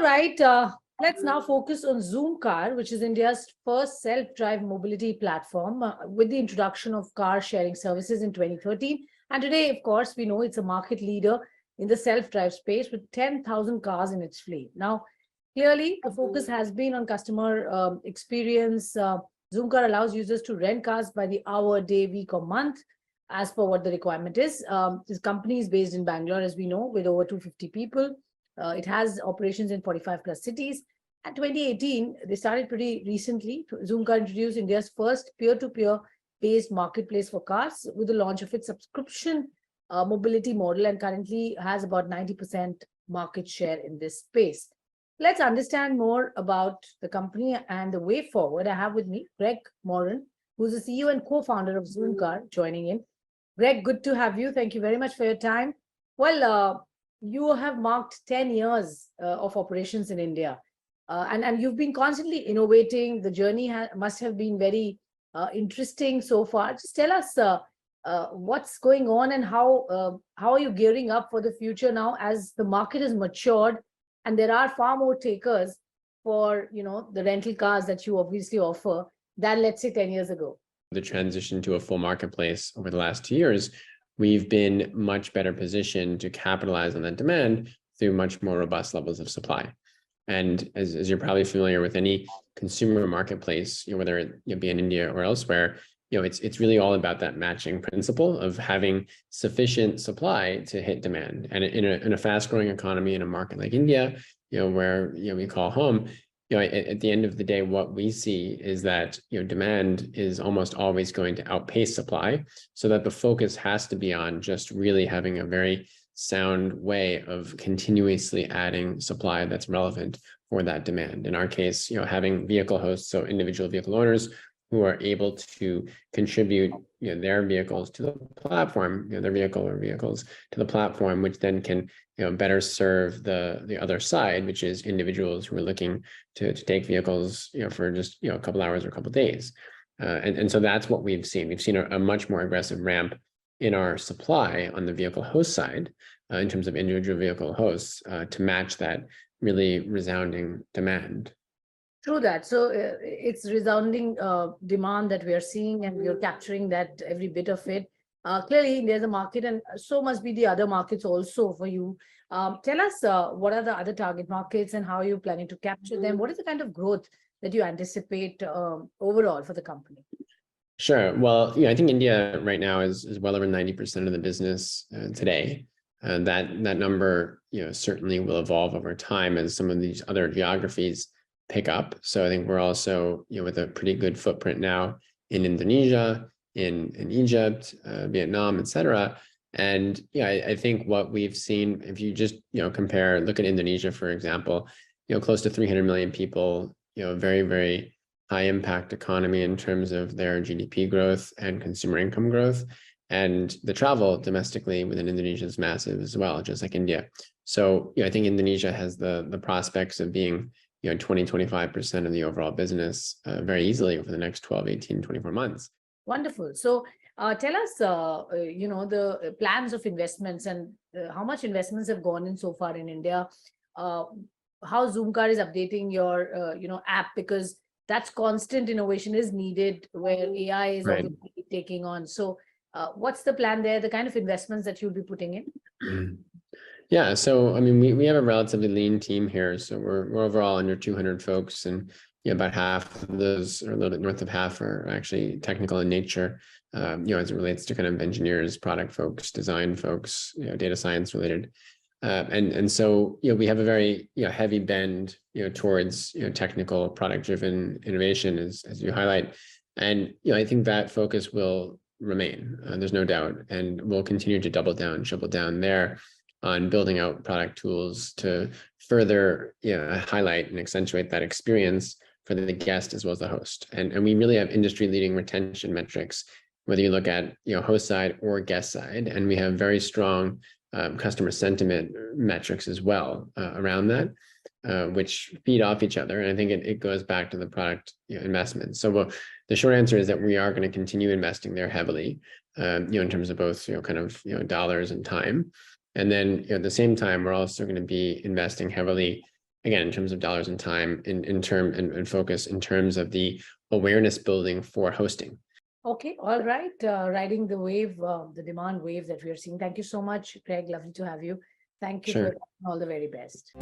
right, let's now focus on Zoomcar, which is India's first self-drive mobility platform with the introduction of car sharing services in 2013. And today, of course, we know it's a market leader in the self-drive space with 10,000 cars in its fleet. Now, clearly, the focus has been on customer experience. Zoomcar allows users to rent cars by the hour, day, week, or month, as per what the requirement is. This company is based in Bangalore, as we know, with over 250 people. It has operations in 45 plus cities. At 2018, they started pretty recently. Zoomcar introduced India's first peer-to-peer based marketplace for cars with the launch of its subscription mobility model, and currently has about 90% market share in this space. Let's understand more about the company and the way forward. I have with me Greg Moran, who's the CEO and co-founder of Zoomcar, joining in. Greg, good to have you. Thank you very much for your time. Well, you have marked 10 years of operations in India, and you've been constantly innovating. The journey must have been very interesting so far. Just tell us what's going on and how are you gearing up for the future now as the market has matured and there are far more takers for the rental cars that you obviously offer than, let's say, 10 years ago. The transition to a full marketplace over the last 2 years, we've been much better positioned to capitalize on that demand through much more robust levels of supply. And as you're probably familiar with any consumer marketplace, whether it be in India or elsewhere, it's really all about that matching principle of having sufficient supply to hit demand. And in a fast-growing economy in a market like India, where we call home, at the end of the day, what we see is that demand is almost always going to outpace supply, so that the focus has to be on just really having a very sound way of continuously adding supply that's relevant for that demand. In our case, having vehicle hosts, so individual vehicle owners who are able to contribute their vehicles to the platform, their vehicle or vehicles to the platform, which then can better serve the other side, which is individuals who are looking to take vehicles for just a couple hours or a couple of days. And so that's what we've seen. We've seen a much more aggressive ramp in our supply on the vehicle host side in terms of individual vehicle hosts to match that really resounding demand. True that. So it's resounding demand that we are seeing, and we are capturing that every bit of it. Clearly, there's a market, and so must be the other markets also for you. Tell us what are the other target markets and how are you planning to capture them? What is the kind of growth that you anticipate overall for the company? Sure. Well, I think India right now is well over 90% of the business today. That number, certainly will evolve over time as some of these other geographies pick up. So I think we're also, with a pretty good footprint now in Indonesia, in Egypt, Vietnam, et cetera. And I think what we've seen, if you just, look at Indonesia, for example, close to 300 million people, very, very high impact economy in terms of their GDP growth and consumer income growth. And the travel domestically within Indonesia is massive as well, just like India. So I think Indonesia has the prospects of being 20-25% of the overall business very easily over the next 12, 18, 24 months. Wonderful. So tell us, the plans of investments and how much investments have gone in so far in India, how Zoomcar is updating your, app, because that's constant innovation is needed where AI is obviously taking on. So what's the plan there, the kind of investments that you'll be putting in? Yeah, so I mean, we have a relatively lean team here, so we're overall under 200 folks, and about half of those, or a little bit north of half, are actually technical in nature. As it relates to kind of engineers, product folks, design folks, data science related, and so we have a very heavy bend towards technical product driven innovation, as you highlight, and I think that focus will remain. There's no doubt, and we'll continue to double down, triple down there on building out product tools to further highlight and accentuate that experience for the guest as well as the host. And we really have industry leading retention metrics, whether you look at host side or guest side, and we have very strong customer sentiment metrics as well around that, which feed off each other. And I think it goes back to the product investment. So the short answer is that we are going to continue investing there heavily, in terms of both dollars and time. And then at the same time, we're also going to be investing heavily again, in terms of dollars and time, and focus in terms of the awareness building for hosting. Okay, all right. Riding the wave, the demand wave that we are seeing. Thank you so much, Greg. Lovely to have you. Thank you Sure. for all the very best.